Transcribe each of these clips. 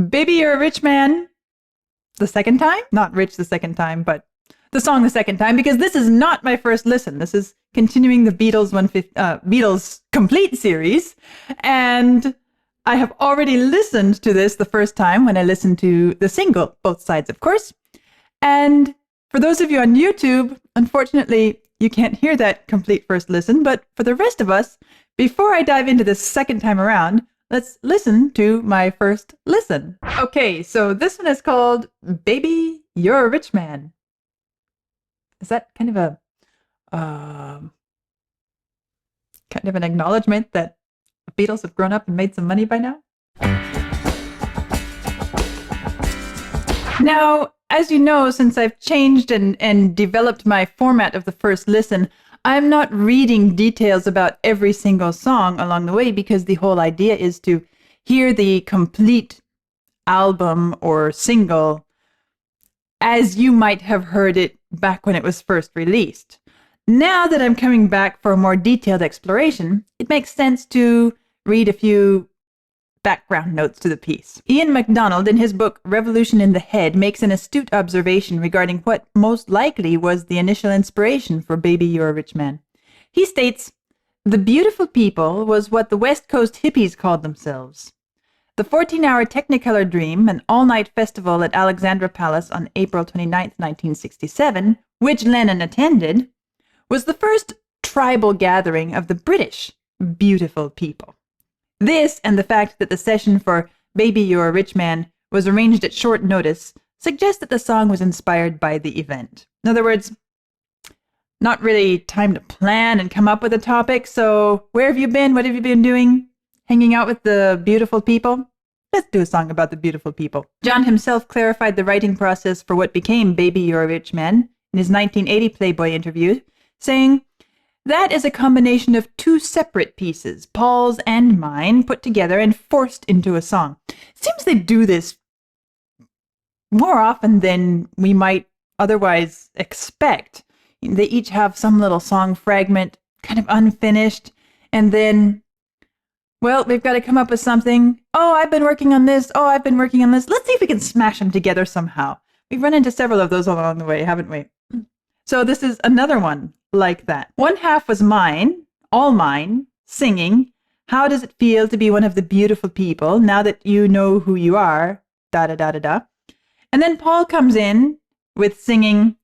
Baby, You're a Rich Man the second time. Not rich the second time, but the song the second time, because this is not my first listen. This is continuing the Beatles complete series. And I have already listened to this the first time when I listened to the single, both sides, of course. And for those of you on YouTube, unfortunately, you can't hear that complete first listen. But for the rest of us, before I dive into this second time around, let's listen to my first listen. Okay, so this one is called Baby, You're a Rich Man. Is that kind of a kind of an acknowledgement that the Beatles have grown up and made some money by now? Now, as you know, since I've changed and developed my format of the first listen, I'm not reading details about every single song along the way, because the whole idea is to hear the complete album or single as you might have heard it back when it was first released. Now that I'm coming back for a more detailed exploration, it makes sense to read a few background notes to the piece. Ian MacDonald, in his book Revolution in the Head, makes an astute observation regarding what most likely was the initial inspiration for Baby, You're a Rich Man. He states, "The beautiful people was what the West Coast hippies called themselves. The 14-hour Technicolor Dream, an all-night festival at Alexandra Palace on April 29, 1967, which Lennon attended, was the first tribal gathering of the British beautiful people. This, and the fact that the session for Baby, You're a Rich Man was arranged at short notice, suggests that the song was inspired by the event." In other words, not really time to plan and come up with a topic, so where have you been? What have you been doing? Hanging out with the beautiful people? Let's do a song about the beautiful people. John himself clarified the writing process for what became Baby, You're a Rich Man in his 1980 Playboy interview, saying, "That is a combination of two separate pieces, Paul's and mine, put together and forced into a song." It seems they do this more often than we might otherwise expect. They each have some little song fragment, kind of unfinished, and then, well, we've got to come up with something. Oh, I've been working on this. Oh, I've been working on this. Let's see if we can smash them together somehow. We've run into several of those along the way, haven't we? So this is another one like that. One half was mine, all mine, singing, "How does it feel to be one of the beautiful people now that you know who you are?" Da da da da da. And then Paul comes in with singing,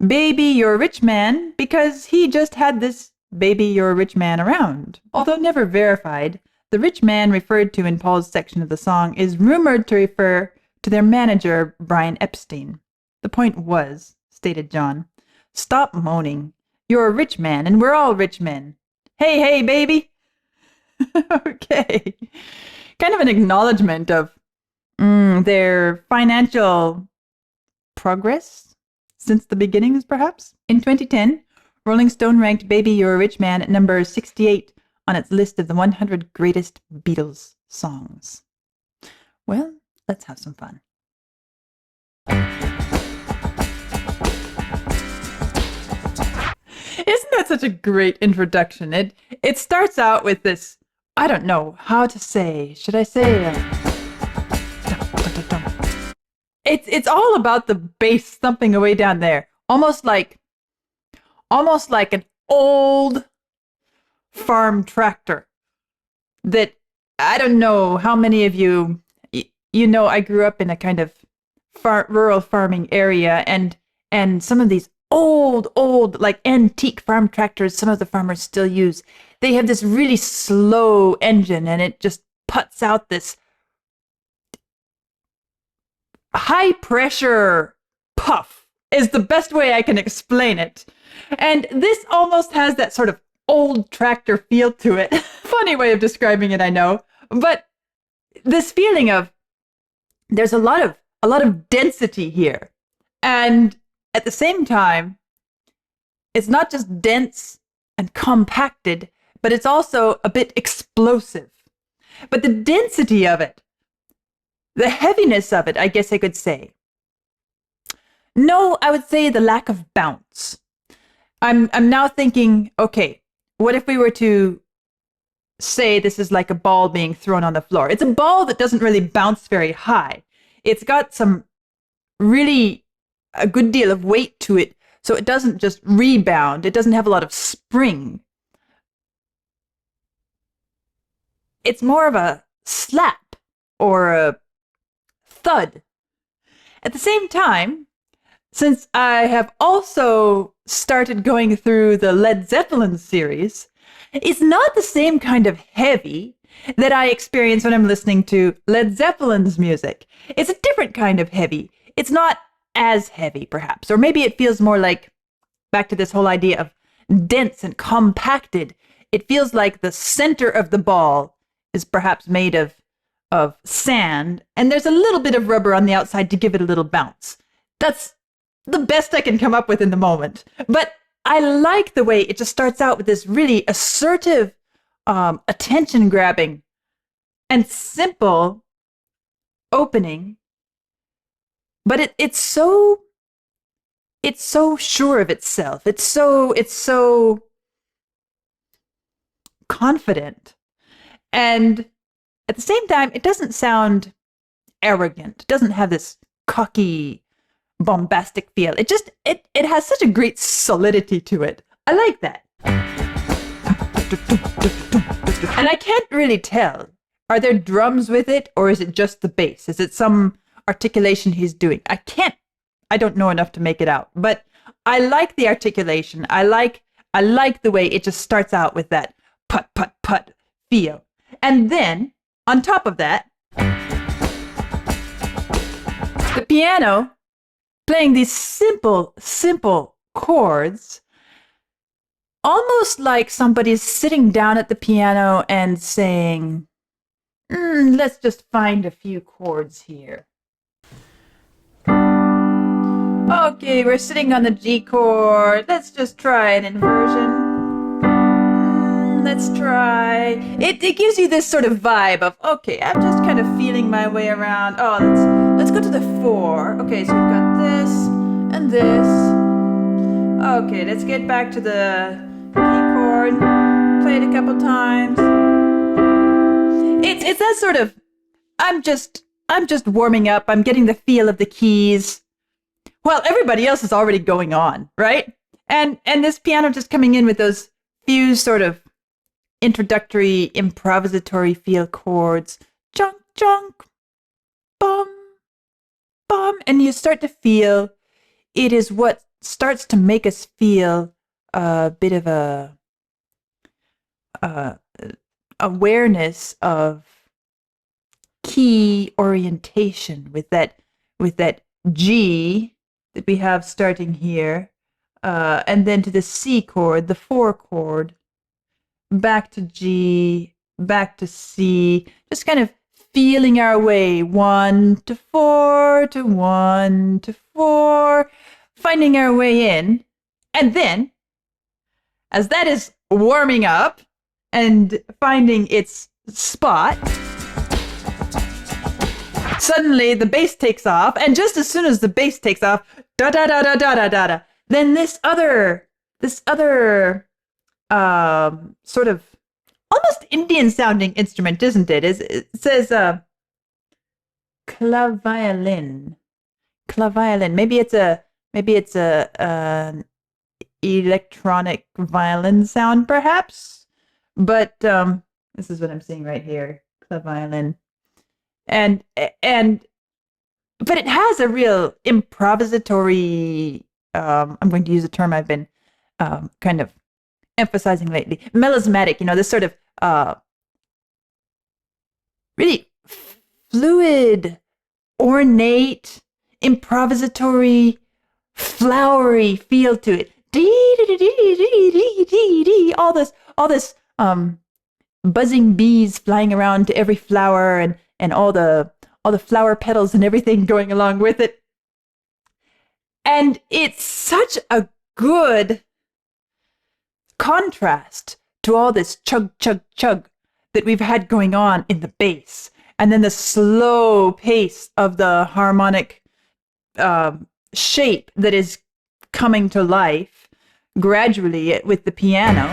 "Baby, You're a Rich Man," because he just had this Baby, You're a Rich Man around. Although never verified, the rich man referred to in Paul's section of the song is rumored to refer to their manager, Brian Epstein. "The point was," stated John, "stop moaning. You're a rich man, and we're all rich men. Hey, hey, baby." Okay. Kind of an acknowledgement of their financial progress since the beginnings, perhaps. In 2010, Rolling Stone ranked Baby, You're a Rich Man at number 68 on its list of the 100 greatest Beatles songs. Well, let's have some fun. Isn't that such a great introduction? It starts out with this, I don't know how to say, should I say, it's all about the bass thumping away down there, almost like an old farm tractor that, I don't know how many of you know, I grew up in a kind of rural farming area, and some of these old, like antique farm tractors some of the farmers still use, they have this really slow engine, and it just puts out this high pressure puff is the best way I can explain it. And this almost has that sort of old tractor feel to it. Funny way of describing it, I know. But this feeling of there's a lot of density here. And at the same time, it's not just dense and compacted, but it's also a bit explosive. But the density of it, the heaviness of it, I guess I could say. No, I would say the lack of bounce. I'm now thinking, okay, what if we were to say this is like a ball being thrown on the floor? It's a ball that doesn't really bounce very high. it's got some really a good deal of weight to it, so it doesn't just rebound. It doesn't have a lot of spring. It's more of a slap or a thud. At the same time, since I have also started going through the Led Zeppelin series, it's not the same kind of heavy that I experience when I'm listening to Led Zeppelin's music. It's a different kind of heavy. It's not as heavy, perhaps, or maybe it feels more like, back to this whole idea of dense and compacted. It feels like the center of the ball is perhaps made of sand, and there's a little bit of rubber on the outside to give it a little bounce. That's the best I can come up with in the moment. But I like the way it just starts out with this really assertive, attention-grabbing, and simple opening. But it's so sure of itself. It's so confident. And at the same time, it doesn't sound arrogant. It doesn't have this cocky, bombastic feel. It has such a great solidity to it. I like that. And I can't really tell. Are there drums with it, or is it just the bass? Is it some articulation he's doing? I don't know enough to make it out, but I like the articulation. I like the way it just starts out with that put, put, put feel. And then, on top of that, the piano playing these simple chords, almost like somebody's sitting down at the piano and saying, let's just find a few chords here. Okay, we're sitting on the G chord. Let's just try an inversion. Let's try. It gives you this sort of vibe of, okay, I'm just kind of feeling my way around. Oh, let's go to the 4. Okay, so we've got this and this. Okay, let's get back to the key chord. Play it a couple times. It's that sort of, I'm just warming up. I'm getting the feel of the keys. Well, everybody else is already going on, right? And this piano just coming in with those few sort of introductory, improvisatory feel chords. Junk, junk, bum, bum. And you start to feel it is what starts to make us feel a bit of a awareness of key orientation with that G that we have starting here, and then to the C chord, the 4 chord, back to G, back to C, just kind of feeling our way 1 to 4 to 1 to 4, finding our way in. And then, as that is warming up and finding its spot, suddenly the bass takes off, and just as soon as the bass takes off, da da da da da da da da, then this other sort of almost Indian sounding instrument, isn't it? It says claviolin. Maybe it's a electronic violin sound, perhaps. But this is what I'm seeing right here, claviolin. But it has a real improvisatory, I'm going to use a term I've been kind of emphasizing lately, melismatic, this sort of really fluid, ornate, improvisatory, flowery feel to it. All this buzzing bees flying around to every flower, and all the flower petals and everything going along with it. And it's such a good contrast to all this chug, chug, chug that we've had going on in the bass. And then the slow pace of the harmonic shape that is coming to life gradually with the piano.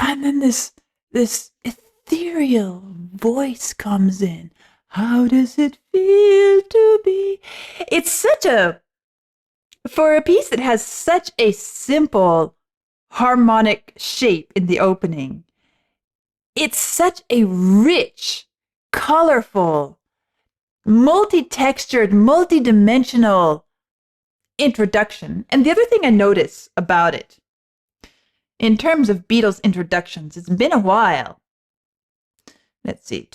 And then this ethereal voice comes in. How does it feel to be? It's for a piece that has such a simple harmonic shape in the opening, it's such a rich, colorful, multi-textured, multi-dimensional introduction. And the other thing I notice about it, in terms of Beatles introductions, it's been a while. Let's see.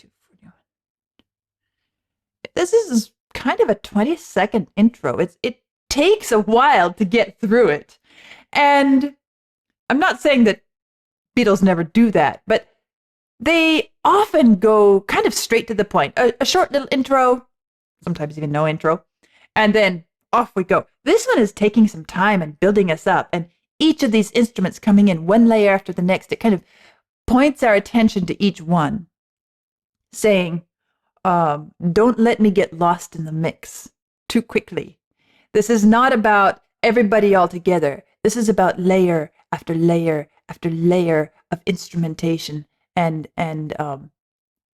This is kind of a 20-second intro. It takes a while to get through it. And I'm not saying that Beatles never do that, but they often go kind of straight to the point. A short little intro, sometimes even no intro, and then off we go. This one is taking some time and building us up, and each of these instruments coming in one layer after the next, it kind of points our attention to each one, saying, don't let me get lost in the mix too quickly. This is not about everybody all together. This is about layer after layer after layer of instrumentation and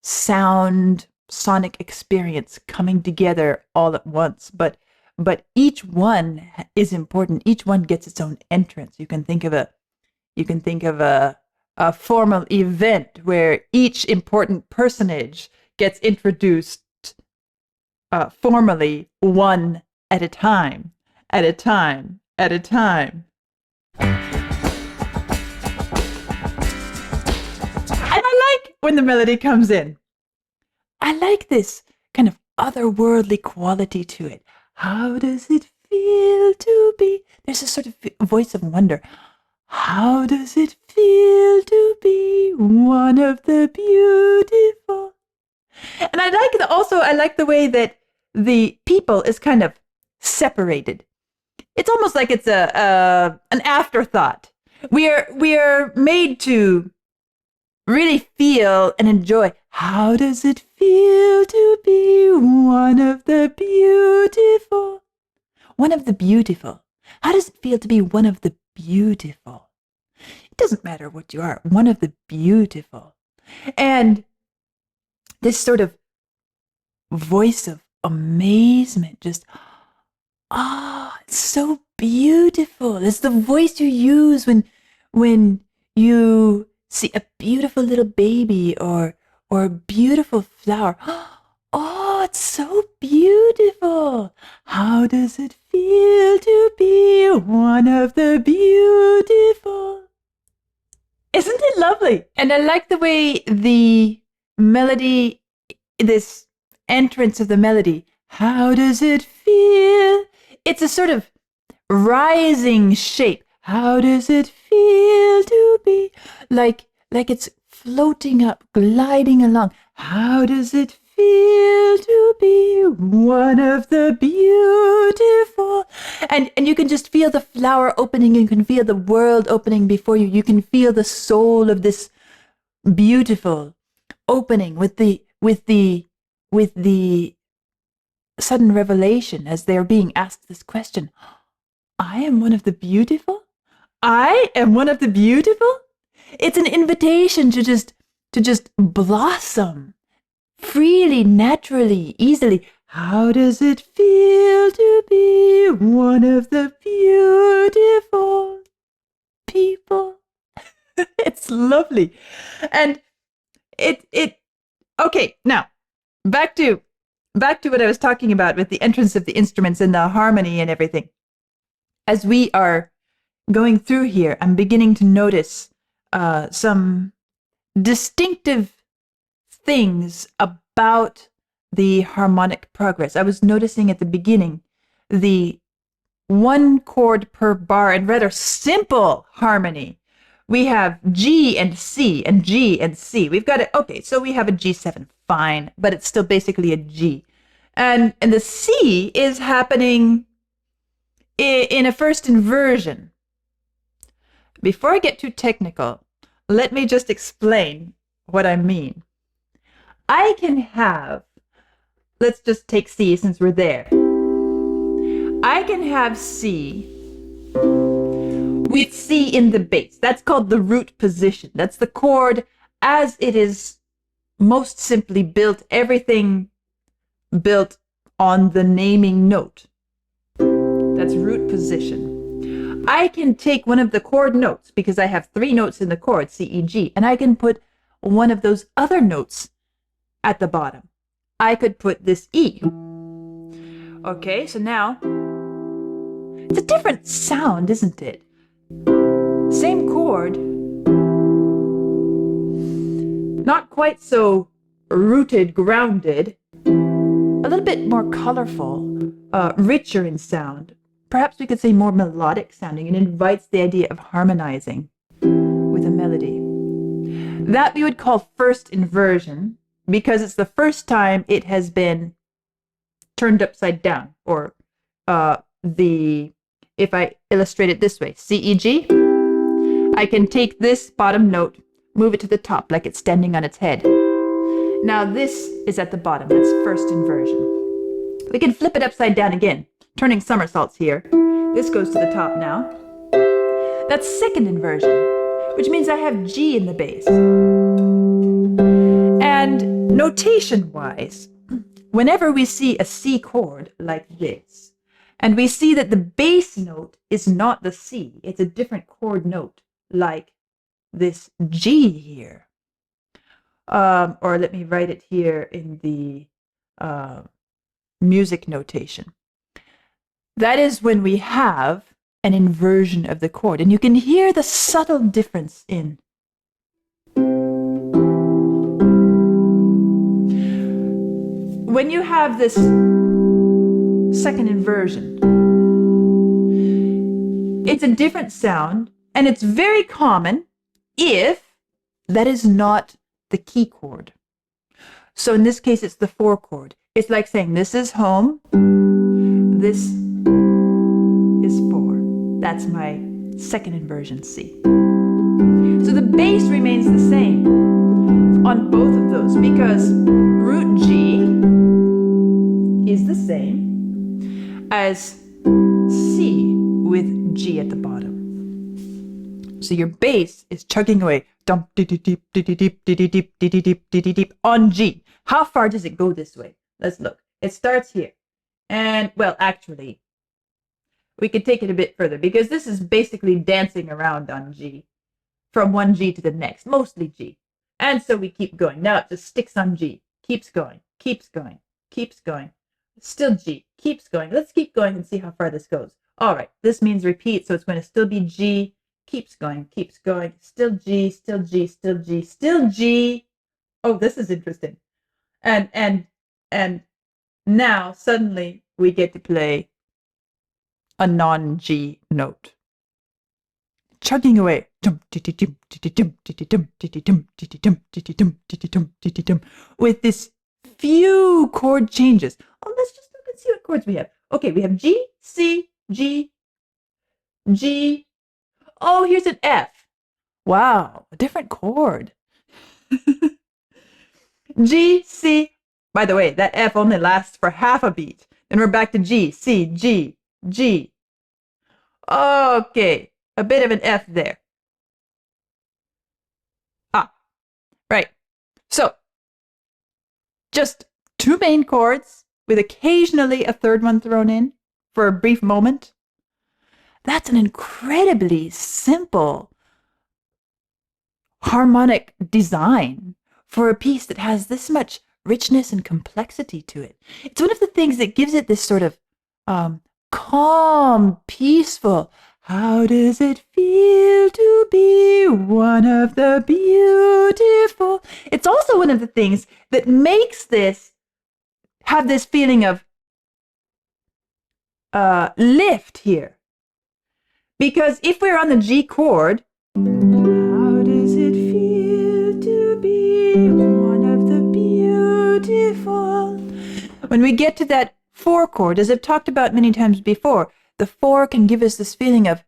sound, sonic experience coming together all at once. But each one is important. Each one gets its own entrance. You can think of a formal event where each important personage gets introduced formally, one at a time, at a time, at a time. And I like when the melody comes in. I like this kind of otherworldly quality to it. How does it feel to be? There's a sort of voice of wonder. How does it feel to be one of the beautiful? And I like the way that the people is kind of separated. It's almost like it's an afterthought. We are made to really feel and enjoy. How does it feel to be one of the beautiful? One of the beautiful. How does it feel to be one of the beautiful? It doesn't matter what you are. One of the beautiful. And this sort of voice of amazement, just, it's so beautiful. It's the voice you use when you see a beautiful little baby or a beautiful flower. Oh, it's so beautiful. How does it feel to be one of the beautiful? Isn't it lovely? And I like the way the melody, this entrance of the melody, how does it feel? It's a sort of rising shape. How does it feel to be? Like it's floating up, gliding along. How does it feel to be one of the beautiful? And you can just feel the flower opening. You can feel the world opening before you. You can feel the soul of this beautiful opening with the sudden revelation as they're being asked this question. I am one of the beautiful? I am one of the beautiful? It's an invitation to just blossom freely, naturally, easily. How does it feel to be one of the beautiful people? It's lovely. And okay, now back to what I was talking about with the entrance of the instruments and the harmony and everything. As we are going through here, I'm beginning to notice some distinctive things about the harmonic progress. I was noticing at the beginning the one chord per bar and rather simple harmony. We have G and C and G and C. We've got it. Okay, so we have a G7, fine, but it's still basically a G. And the C is happening in a first inversion. Before I get too technical, let me just explain what I mean. I can have, let's just take C since we're there. I can have C with C in the bass. That's called the root position. That's the chord as it is most simply built. Everything built on the naming note. That's root position. I can take one of the chord notes, because I have 3 notes in the chord, C, E, G, and I can put one of those other notes at the bottom. I could put this E. Okay, so now it's a different sound, isn't it? Same chord, not quite so rooted, grounded, a little bit more colorful, richer in sound. Perhaps we could say more melodic sounding, and invites the idea of harmonizing with a melody. That we would call first inversion, because it's the first time it has been turned upside down, or if I illustrate it this way, C, E, G, I can take this bottom note, move it to the top like it's standing on its head. Now this is at the bottom, that's first inversion. We can flip it upside down again, turning somersaults here. This goes to the top now. That's second inversion, which means I have G in the bass. And notation-wise, whenever we see a C chord like this, and we see that the bass note is not the C, it's a different chord note, like this G here. Or let me write it here in the music notation. That is when we have an inversion of the chord, and you can hear the subtle difference in. When you have this second inversion, it's a different sound, and it's very common if that is not the key chord. So in this case, it's the 4 chord. It's like saying this is home, this is 4. That's my second inversion C. So the bass remains the same on both of those, because root G is the same as C with G at the bottom. So your bass is chugging away on G. How far does it go this way? Let's look. It starts here. And, well, actually, we could take it a bit further, because this is basically dancing around on G, from one G to the next, mostly G. And so we keep going. Now it just sticks on G, keeps going, keeps going, keeps going. Still G, keeps going. Let's keep going and see how far this goes. All right, this means repeat, so it's going to still be G, keeps going, still G, still G, still G, still G. Oh, this is interesting. And now suddenly we get to play a non-G note, chugging away with this few chord changes. Oh, let's just look and see what chords we have. Okay, we have G, C, G, G. Oh, here's an F. Wow, a different chord. G, C. By the way, that F only lasts for half a beat. Then we're back to G, C, G, G. Okay, a bit of an F there. Ah, right. So, just 2 main chords with occasionally a third one thrown in for a brief moment. That's an incredibly simple harmonic design for a piece that has this much richness and complexity to it. It's one of the things that gives it this sort of calm, peaceful, how does it feel to be one of the beautiful? It's also one of the things that makes this have this feeling of lift here. Because if we're on the G chord, how does it feel to be one of the beautiful? When we get to that 4 chord, as I've talked about many times before, the 4 can give us this feeling of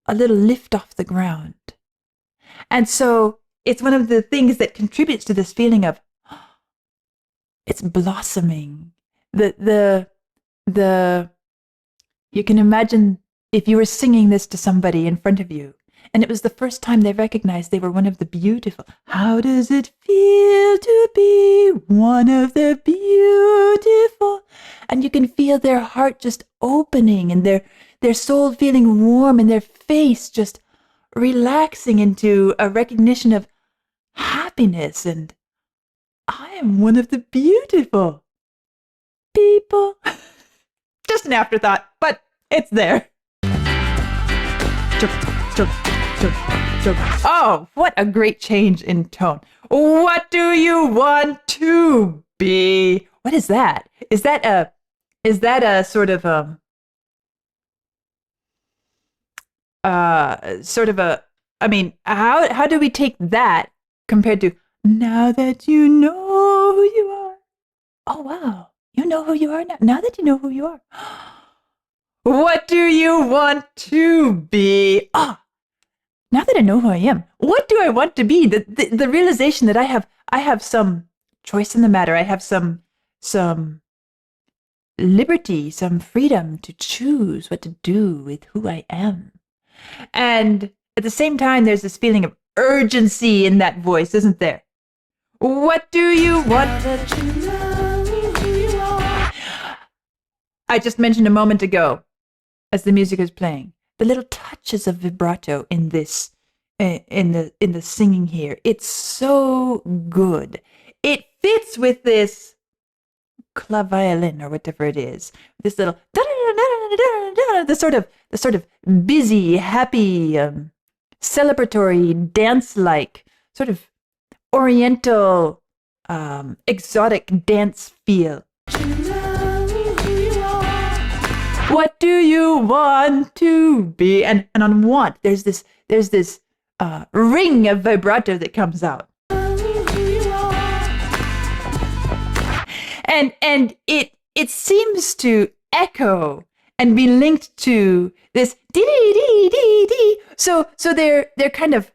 a little lift off the ground. And so it's one of the things that contributes to this feeling of it's blossoming. You can imagine if you were singing this to somebody in front of you And it was the first time they recognized they were one of the beautiful. How does it feel to be one of the beautiful? And you can feel their heart just opening and their soul feeling warm and their face just relaxing into a recognition of happiness. And I am one of the beautiful people. Just an afterthought, but it's there. Oh, what a great change in tone. What do you want to be? What is that? Is that a sort of I mean, how do we take that compared to now that you know who you are? Oh wow. You know who you are now. Now that you know who you are. What do you want to be? Ah, now that I know who I am, what do I want to be? The realization that I have some choice in the matter. I have some liberty, some freedom to choose what to do with who I am. And at the same time, there's this feeling of urgency in that voice, isn't there? What do you want that you know who you are? I just mentioned a moment ago, as the music is playing, the little touches of vibrato in this, in the singing here. It's so good. It fits with this claviolin or whatever it is. This little the sort of busy, happy, celebratory, dance-like, sort of oriental, exotic dance feel. What do you want to be? And on want, there's this ring of vibrato that comes out. And it seems to echo and be linked to this dee dee dee dee. So they're kind of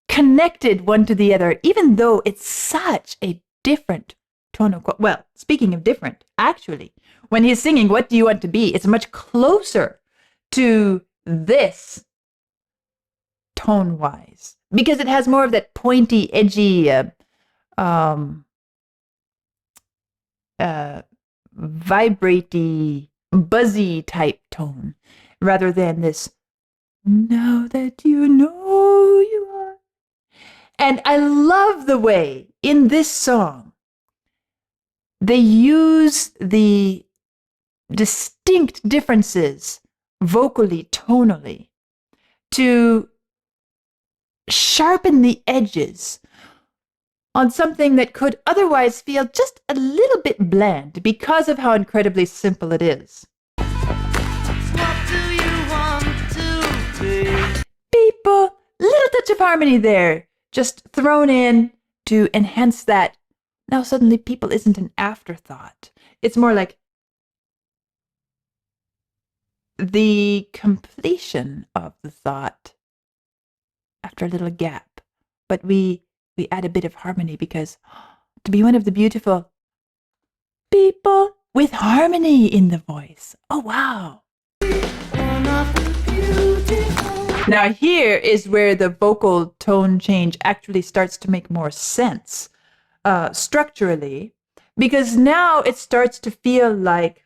connected one to the other, even though it's such a different tone of quality. Well, speaking of different, actually, when he's singing "What Do You Want to Be," it's much closer to this tone-wise because it has more of that pointy, edgy, vibratey, buzzy type tone, rather than this "Now that you know who you are." And I love the way in this song they use the distinct differences vocally, tonally, to sharpen the edges on something that could otherwise feel just a little bit bland because of how incredibly simple it is. What do you want to be? People, little touch of harmony there, just thrown in to enhance that. Now suddenly people isn't an afterthought. It's more like the completion of the thought after a little gap. But we add a bit of harmony because to be one of the beautiful people with harmony in the voice. Oh, wow. Now here is where the vocal tone change actually starts to make more sense structurally, because now it starts to feel like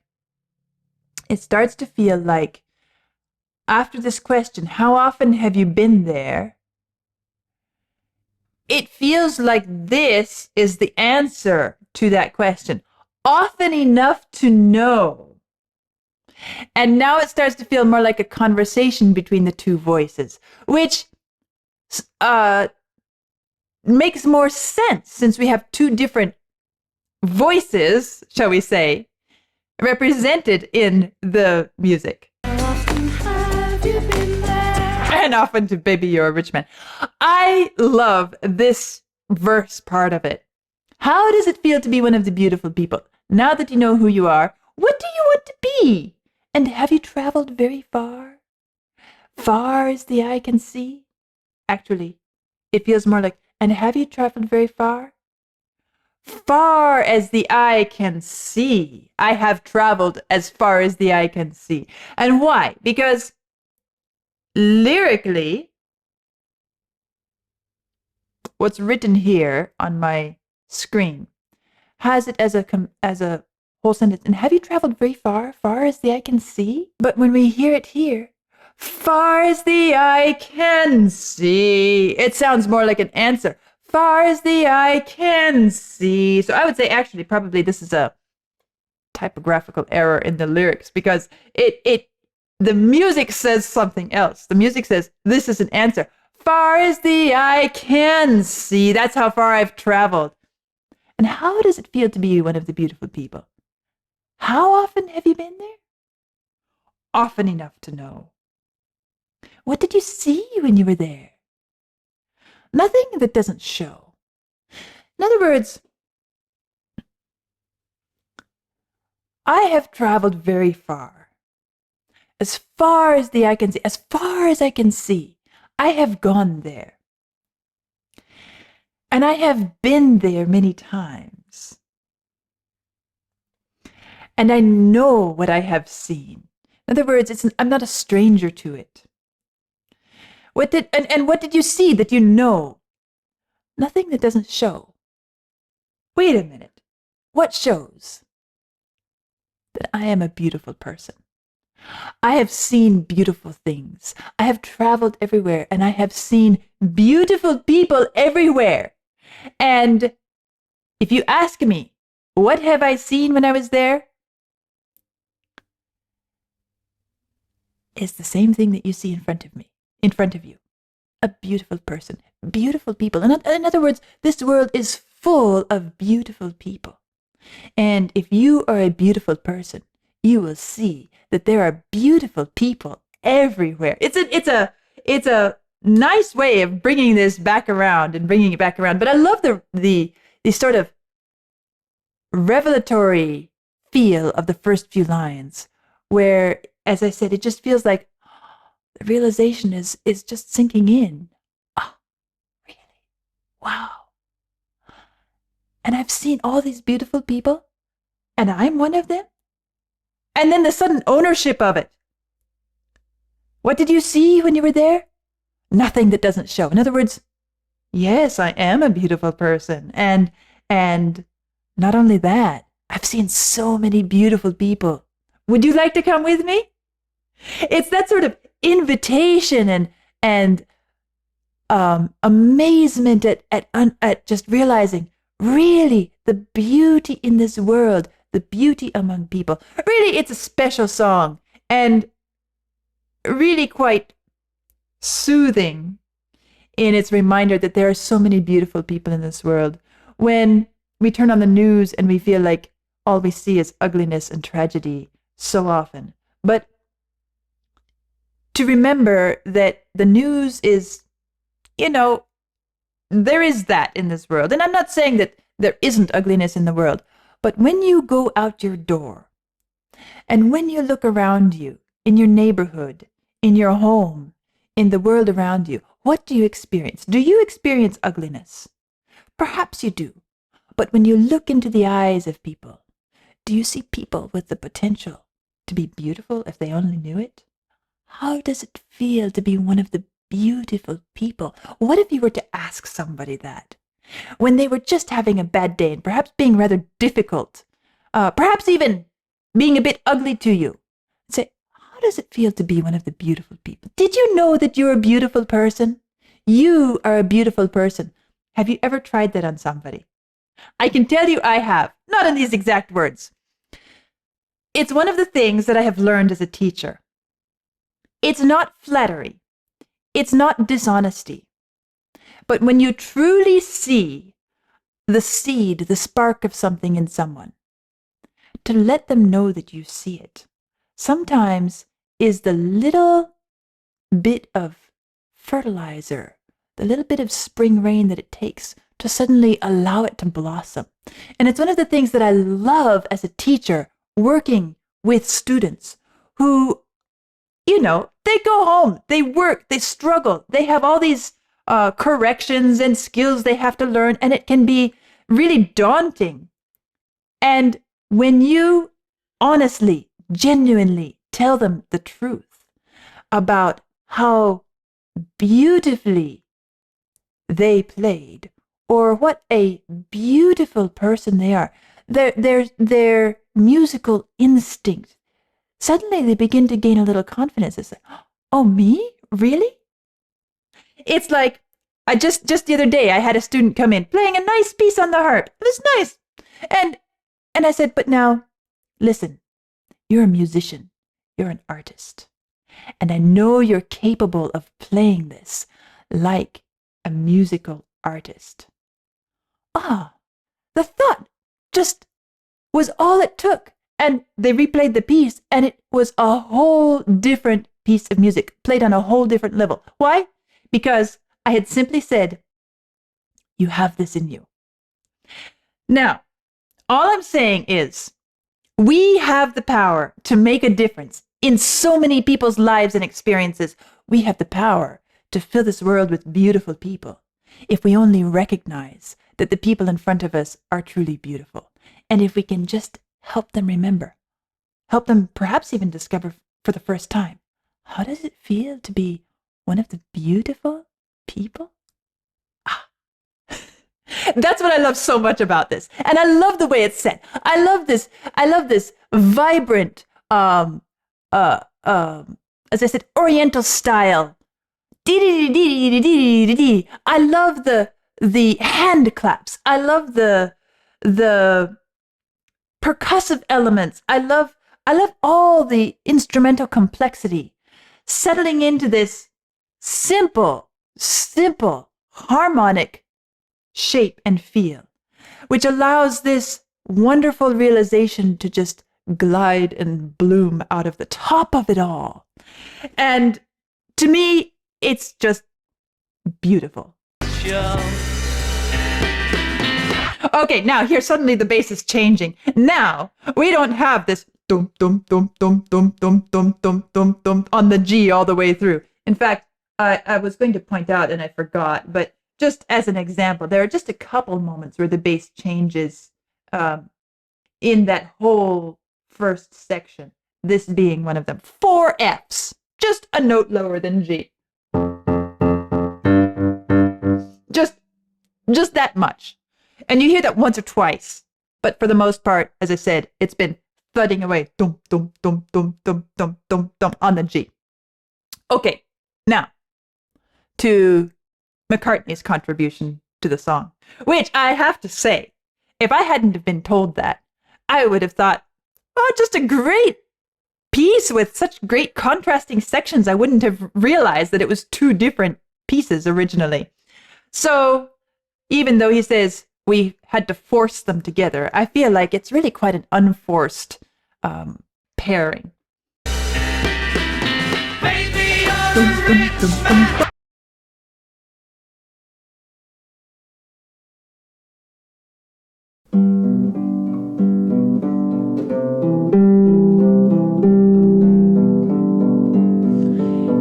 after this question, how often have you been there? It feels like this is the answer to that question. Often enough to know. And now it starts to feel more like a conversation between the two voices, which makes more sense since we have two different voices, shall we say, represented in the music. And often to Baby You're a Rich Man. I love this verse part of it. How does it feel to be one of the beautiful people? Now that you know who you are, what do you want to be? And have you traveled very far? Far as the eye can see? Actually, it feels more like, and have you traveled very far? Far as the eye can see. I have traveled as far as the eye can see. And why? Because lyrically, what's written here on my screen has it as a whole sentence. And have you traveled very far, far as the eye can see? But when we hear it here, far as the eye can see, it sounds more like an answer. Far as the eye can see. So I would say actually probably this is a typographical error in the lyrics because the music says something else. The music says this is an answer. Far as the eye can see. That's how far I've traveled. And how does it feel to be one of the beautiful people? How often have you been there? Often enough to know. What did you see when you were there? Nothing that doesn't show. In other words, I have traveled very far. As far as the eye can see, as far as I can see, I have gone there. And I have been there many times. And I know what I have seen. In other words, I'm not a stranger to it. What did you see that you know? Nothing that doesn't show. Wait a minute. What shows? That I am a beautiful person. I have seen beautiful things. I have traveled everywhere and I have seen beautiful people everywhere. And if you ask me, what have I seen when I was there? It's the same thing that you see in front of you. A beautiful person, beautiful people. In other words, this world is full of beautiful people. And if you are a beautiful person, you will see that there are beautiful people everywhere. It's a nice way of bringing this back around and bringing it back around. But I love the sort of revelatory feel of the first few lines, where, as I said, it just feels like the realization is just sinking in. Oh, really? Wow. And I've seen all these beautiful people, and I'm one of them. And then the sudden ownership of it. What did you see when you were there? Nothing that doesn't show. In other words, yes, I am a beautiful person. And not only that, I've seen so many beautiful people. Would you like to come with me? It's that sort of invitation and amazement at just realizing really the beauty in this world, the beauty among people. Really, it's a special song and really quite soothing in its reminder that there are so many beautiful people in this world. When we turn on the news and we feel like all we see is ugliness and tragedy so often. But to remember that the news is, there is that in this world. And I'm not saying that there isn't ugliness in the world, but when you go out your door and when you look around you, in your neighborhood, in your home, in the world around you, what do you experience? Do you experience ugliness? Perhaps you do. But when you look into the eyes of people, do you see people with the potential to be beautiful if they only knew it? How does it feel to be one of the beautiful people? What if you were to ask somebody that? When they were just having a bad day and perhaps being rather difficult, perhaps even being a bit ugly to you, say, how does it feel to be one of the beautiful people? Did you know that you're a beautiful person? You are a beautiful person. Have you ever tried that on somebody? I can tell you I have, not in these exact words. It's one of the things that I have learned as a teacher. It's not flattery. It's not dishonesty. But when you truly see the seed, the spark of something in someone, to let them know that you see it, sometimes is the little bit of fertilizer, the little bit of spring rain that it takes to suddenly allow it to blossom. And it's one of the things that I love as a teacher, working with students who, they go home, they work, they struggle, they have all these corrections and skills they have to learn, and it can be really daunting. And when you honestly, genuinely tell them the truth about how beautifully they played, or what a beautiful person they are. Their musical instinct. Suddenly they begin to gain a little confidence. It's like, oh, me? Really? It's like, I just the other day I had a student come in playing a nice piece on the harp. It was nice. And I said, but now, listen, you're a musician. You're an artist. And I know you're capable of playing this like a musical artist. Ah, the thought just was all it took. And they replayed the piece, and it was a whole different piece of music, played on a whole different level. Why? Because I had simply said, you have this in you. Now, all I'm saying is, we have the power to make a difference in so many people's lives and experiences. We have the power to fill this world with beautiful people if we only recognize that the people in front of us are truly beautiful. And if we can just help them remember, help them perhaps even discover for the first time, how does it feel to be one of the beautiful people? That's what I love so much about this. And I love the way it's set. I love this vibrant, as I said, Oriental style. I love the hand claps. I love the percussive elements. I love all the instrumental complexity settling into this simple harmonic shape and feel, which allows this wonderful realization to just glide and bloom out of the top of it all. And to me, it's just beautiful. Okay, now here suddenly the bass is changing. Now we don't have this dum dum dum dum dum dum dum dum dum dum on the G all the way through. In fact, I was going to point out and I forgot, but just as an example, there are just a couple moments where the bass changes in that whole first section, this being one of them. 4 Fs, just a note lower than G. Just that much. And you hear that once or twice, but for the most part, as I said, it's been thudding away, dum, dum, dum, dum, dum, dum, dum, dum, on the G. Okay, now, to McCartney's contribution to the song, which I have to say, if I hadn't have been told that, I would have thought, oh, just a great piece with such great contrasting sections. I wouldn't have realized that it was 2 different pieces originally. So even though he says we had to force them together, I feel like it's really quite an unforced pairing.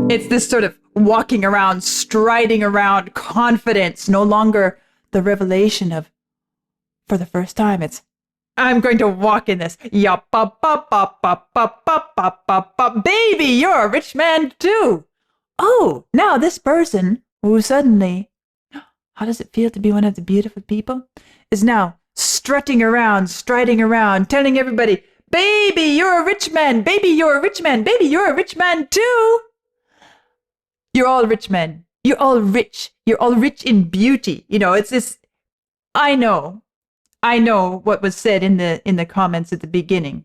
It's this sort of walking around, striding around confidence, no longer the revelation of, for the first time, it's, I'm going to walk in this. Baby, you're a rich man too. Oh, now this person who suddenly, how does it feel to be one of the beautiful people, is now strutting around, striding around, telling everybody, baby, you're a rich man. Baby, you're a rich man. Baby, you're a rich man too. You're all rich men. You're all rich. You're all rich in beauty. You know, it's this, I know what was said in the comments at the beginning,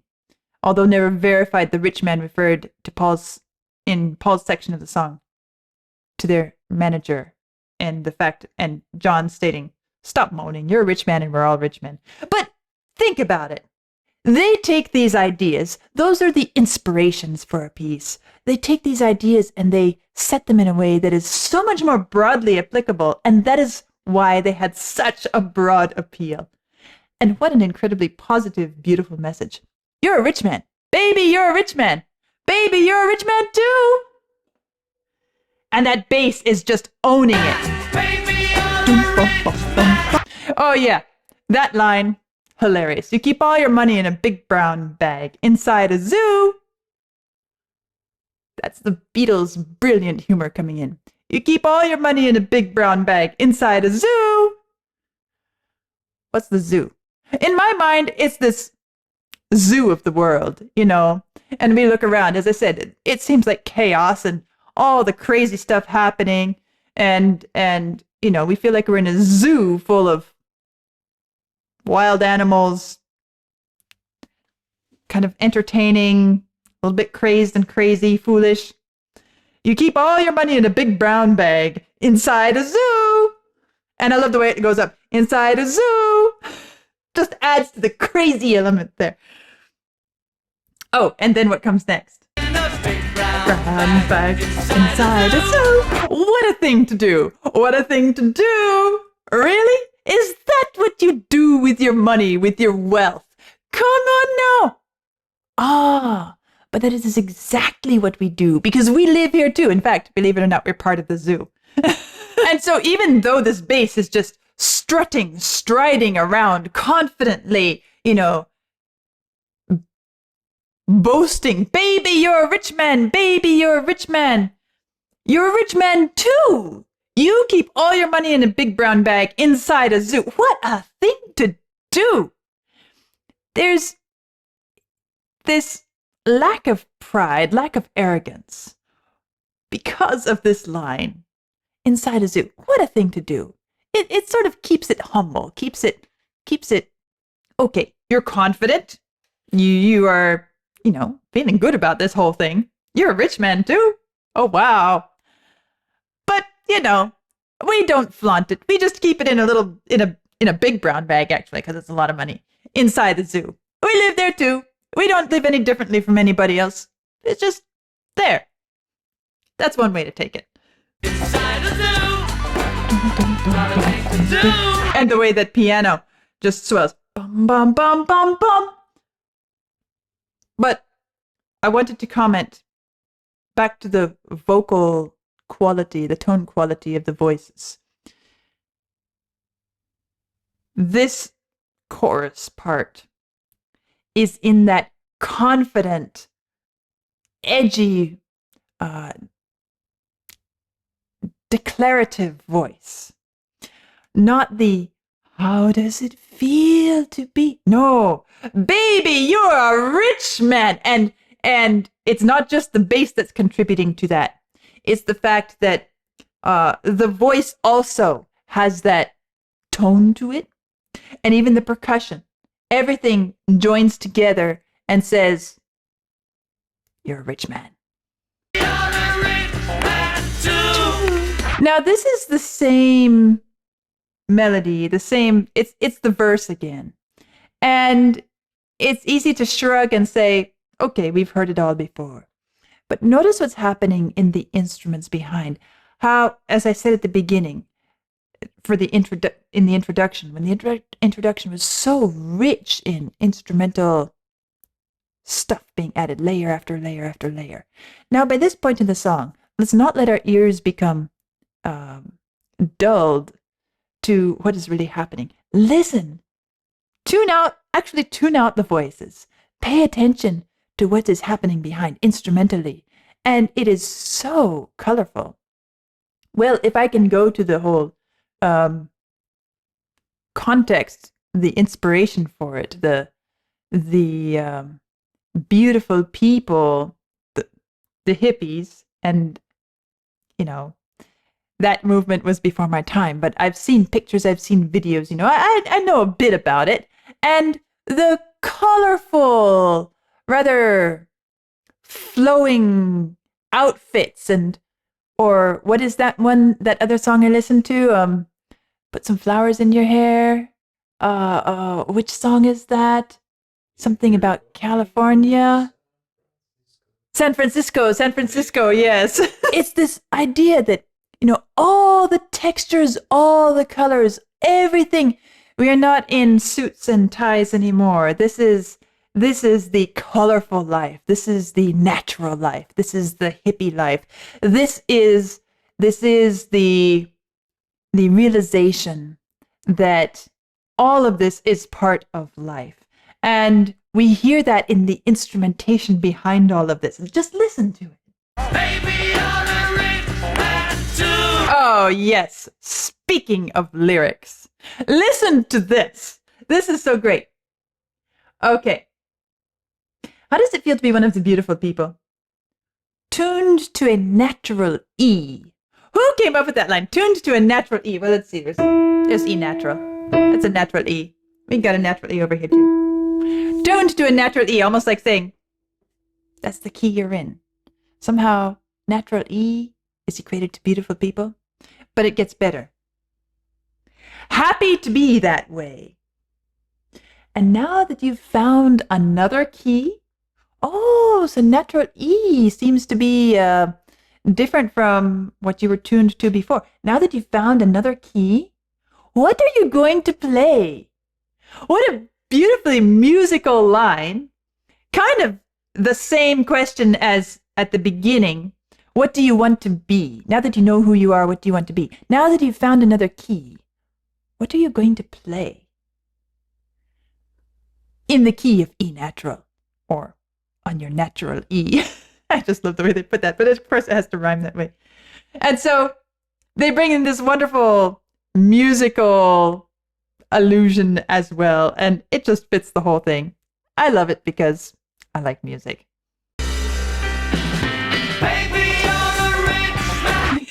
although never verified. The rich man referred to Paul's section of the song to their manager, and the fact, and John stating, stop moaning, you're a rich man and we're all rich men. But think about it. They take these ideas, those are the inspirations for a piece. They take these ideas and they set them in a way that is so much more broadly applicable, and that is why they had such a broad appeal. And what an incredibly positive, beautiful message. You're a rich man. Baby, you're a rich man. Baby, you're a rich man too. And that bass is just owning it. Baby, oh yeah, that line, hilarious. You keep all your money in a big brown bag inside a zoo. That's the Beatles' brilliant humor coming in. You keep all your money in a big brown bag inside a zoo. What's the zoo? In my mind, it's this zoo of the world, and we look around. As I said, it seems like chaos and all the crazy stuff happening. And we feel like we're in a zoo full of wild animals, kind of entertaining, a little bit crazed and crazy, foolish. You keep all your money in a big brown bag inside a zoo. And I love the way it goes up. Inside a zoo. Just adds to the crazy element there. Oh, and then what comes next? Brown bag inside a zoo. What a thing to do. What a thing to do. Really? Is that what you do with your money, with your wealth? Come on now. Ah, but that is exactly what we do because we live here too. In fact, believe it or not, we're part of the zoo. And so even though this bass is just strutting, striding around confidently, boasting, baby, you're a rich man, baby, you're a rich man. You're a rich man too. You keep all your money in a big brown bag inside a zoo. What a thing to do. There's this lack of pride, lack of arrogance because of this line, inside a zoo. What a thing to do. It sort of keeps it humble, keeps it, okay, you're confident. You are, feeling good about this whole thing. You're a rich man too. Oh, wow. But, we don't flaunt it. We just keep it in a big brown bag, actually, because it's a lot of money, inside the zoo. We live there too. We don't live any differently from anybody else. It's just there. That's one way to take it. Inside a zoo. And the way that piano just swells. Bum, bum, bum, bum, bum. But I wanted to comment back to the vocal quality, the tone quality of the voices. This chorus part is in that confident, edgy, declarative voice. Not the, how does it feel to be? No, baby, you're a rich man. And it's not just the bass that's contributing to that. It's the fact that the voice also has that tone to it. And even the percussion. Everything joins together and says, you're a rich man. You're a rich man too. Now, this is the same melody, it's the verse again. And it's easy to shrug and say, okay, we've heard it all before. But notice what's happening in the instruments behind. How, as I said at the beginning, for the introduction, when the introduction was so rich in instrumental stuff being added, layer after layer after layer. Now, by this point in the song, let's not let our ears become dulled to what is really happening. Listen, tune out the voices. Pay attention to what is happening behind instrumentally. And it is so colorful. Well, if I can go to the whole context, the inspiration for it, the beautiful people, the hippies, and that movement was before my time. But I've seen pictures, I've seen videos. I know a bit about it, and the colorful, rather flowing outfits or what is that other song I listened to? Put some flowers in your hair. Which song is that? Something about California. San Francisco, yes. It's this idea that, all the textures, all the colors, everything. We are not in suits and ties anymore. This is the colorful life. This is the natural life. This is the hippie life. This is the realization that all of this is part of life. And we hear that in the instrumentation behind all of this. Just listen to it. Baby, you're a rich man too. Oh, yes. Speaking of lyrics, listen to this. This is so great. Okay. How does it feel to be one of the beautiful people? Tuned to a natural E. Who came up with that line? Tuned to a natural E. Well, let's see. There's E natural. That's a natural E. We got a natural E over here, too. Tuned to a natural E, almost like saying, that's the key you're in. Somehow, natural E is equated to beautiful people, but it gets better. Happy to be that way. And now that you've found another key, oh, so natural E seems to be different from what you were tuned to before. Now that you've found another key, what are you going to play? What a beautifully musical line. Kind of the same question as at the beginning. What do you want to be? Now that you know who you are, what do you want to be? Now that you've found another key, what are you going to play? In the key of E natural, or on your natural E. I just love the way they put that, but of course it has to rhyme that way. And so they bring in this wonderful musical allusion as well, and it just fits the whole thing. I love it because I like music. Baby, you're a rich man.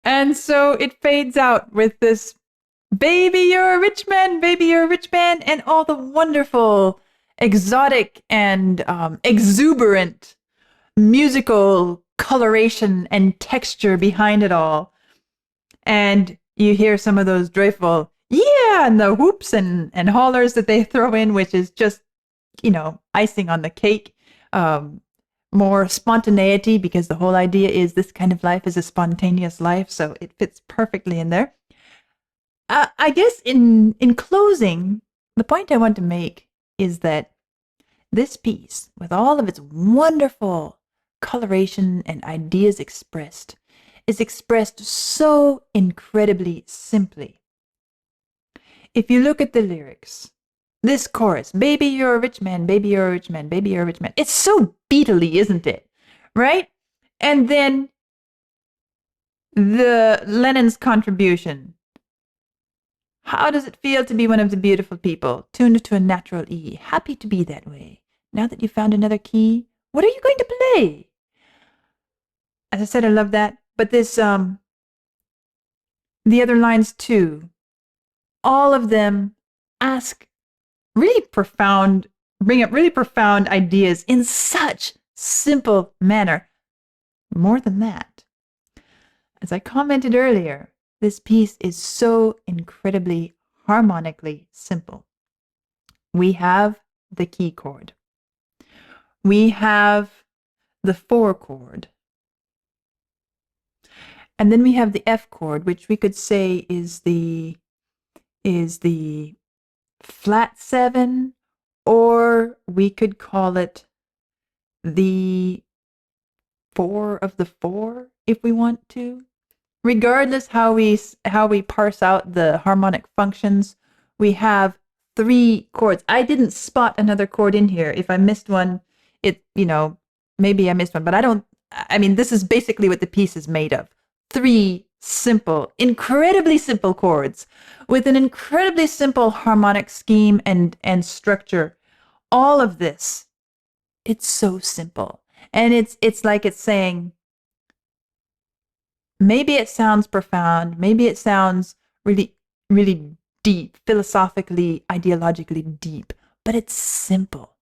And so it fades out with this baby, you're a rich man, baby, you're a rich man, and all the wonderful, exotic, and exuberant musical coloration and texture behind it all. And you hear some of those joyful, yeah, and the whoops and hollers that they throw in, which is just, icing on the cake. More spontaneity, because the whole idea is this kind of life is a spontaneous life, so it fits perfectly in there. I guess in closing, the point I want to make is that this piece, with all of its wonderful coloration and ideas expressed, is expressed so incredibly simply. If you look at the lyrics, this chorus, baby, you're a rich man, baby, you're a rich man, baby, you're a rich man. It's so Beatles-y, isn't it? Right? And then Lennon's contribution. How does it feel to be one of the beautiful people, tuned to a natural E, happy to be that way? Now that you found another key, what are you going to play? As I said, I love that. But this, the other lines too, all of them bring up really profound ideas in such simple manner. More than that, as I commented earlier, this piece is so incredibly harmonically simple. We have the key chord. We have the 4 chord. And then we have the F chord, which we could say is the flat 7, or we could call it the 4 of the 4 if we want to. Regardless how we parse out the harmonic functions, we have 3 chords. I didn't spot another chord in here. If I missed one, maybe I missed one, but this is basically what the piece is made of. 3 simple, incredibly simple chords with an incredibly simple harmonic scheme and structure. All of this, it's so simple. And it's like it's saying, maybe it sounds profound, maybe it sounds really, really deep, philosophically, ideologically deep, but it's simple.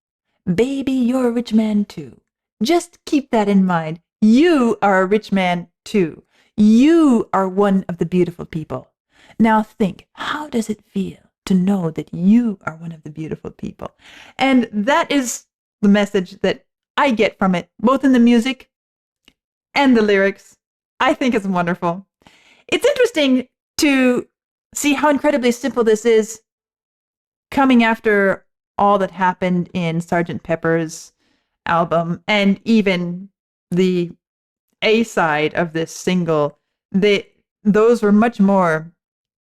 Baby, you're a rich man too. Just keep that in mind. You are a rich man too. You are one of the beautiful people. Now think, how does it feel to know that you are one of the beautiful people? And that is the message that I get from it, both in the music and the lyrics. I think it's wonderful. It's interesting to see how incredibly simple this is, coming after all that happened in Sgt. Pepper's album, and even the A-side of this single. Those were much more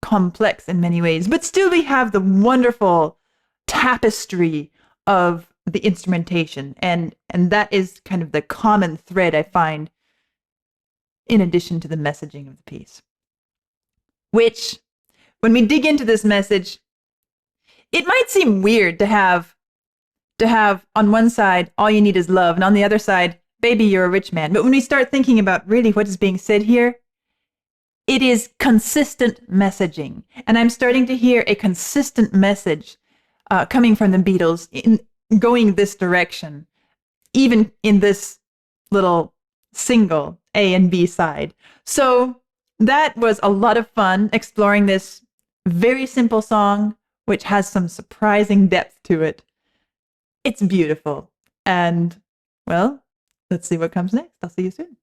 complex in many ways, but still we have the wonderful tapestry of the instrumentation. And that is kind of the common thread I find in addition to the messaging of the piece. Which, when we dig into this message, it might seem weird to have on one side, all you need is love, and on the other side, baby, you're a rich man. But when we start thinking about really what is being said here, it is consistent messaging. And I'm starting to hear a consistent message coming from the Beatles in going this direction, even in this little single A and B side. So that was a lot of fun exploring this very simple song, which has some surprising depth to it. It's beautiful. And, well, let's see what comes next. I'll see you soon.